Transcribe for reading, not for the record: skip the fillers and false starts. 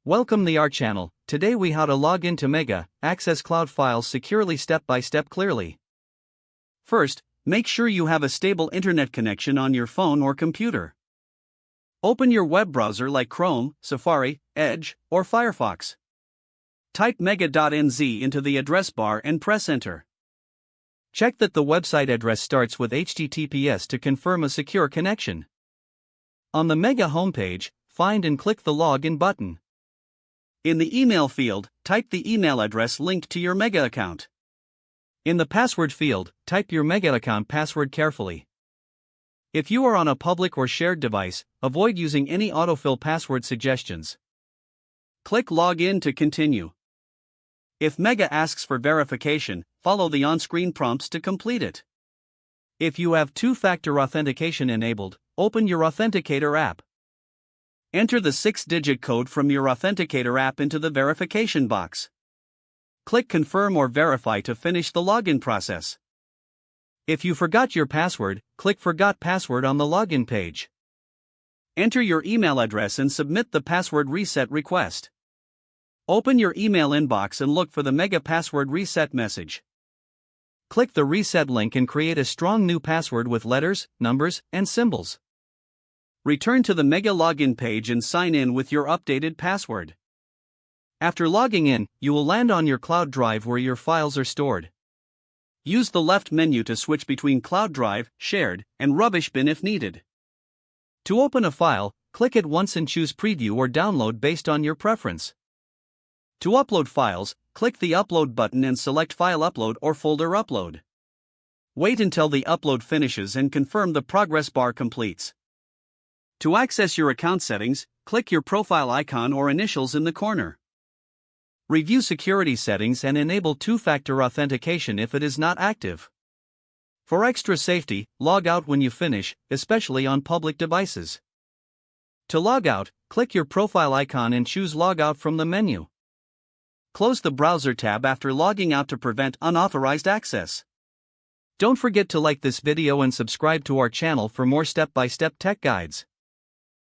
Welcome to our channel. Today we how to log into Mega, access cloud files securely step by step clearly. First, make sure you have a stable internet connection on your phone or computer. Open your web browser like Chrome, Safari, Edge, or Firefox. Type mega.nz into the address bar and press enter. Check that the website address starts with HTTPS to confirm a secure connection. On the Mega homepage, find and click the Login button. In the email field, type the email address linked to your Mega account. In the password field, type your Mega account password carefully. If you are on a public or shared device, avoid using any autofill password suggestions. Click Login to continue. If Mega asks for verification, follow the on-screen prompts to complete it. If you have two-factor authentication enabled, open your Authenticator app. Enter the 6-digit code from your Authenticator app into the verification box. Click Confirm or Verify to finish the login process. If you forgot your password, click Forgot Password on the login page. Enter your email address and submit the password reset request. Open your email inbox and look for the Mega password reset message. Click the reset link and create a strong new password with letters, numbers, and symbols. Return to the Mega login page and sign in with your updated password. After logging in, you will land on your cloud drive where your files are stored. Use the left menu to switch between cloud drive, shared, and rubbish bin if needed. To open a file, click it once and choose Preview or Download based on your preference. To upload files, click the Upload button and select File Upload or Folder Upload. Wait until the upload finishes and confirm the progress bar completes. To access your account settings, click your profile icon or initials in the corner. Review security settings and enable two-factor authentication if it is not active. For extra safety, log out when you finish, especially on public devices. To log out, click your profile icon and choose Log Out from the menu. Close the browser tab after logging out to prevent unauthorized access. Don't forget to like this video and subscribe to our channel for more step-by-step tech guides.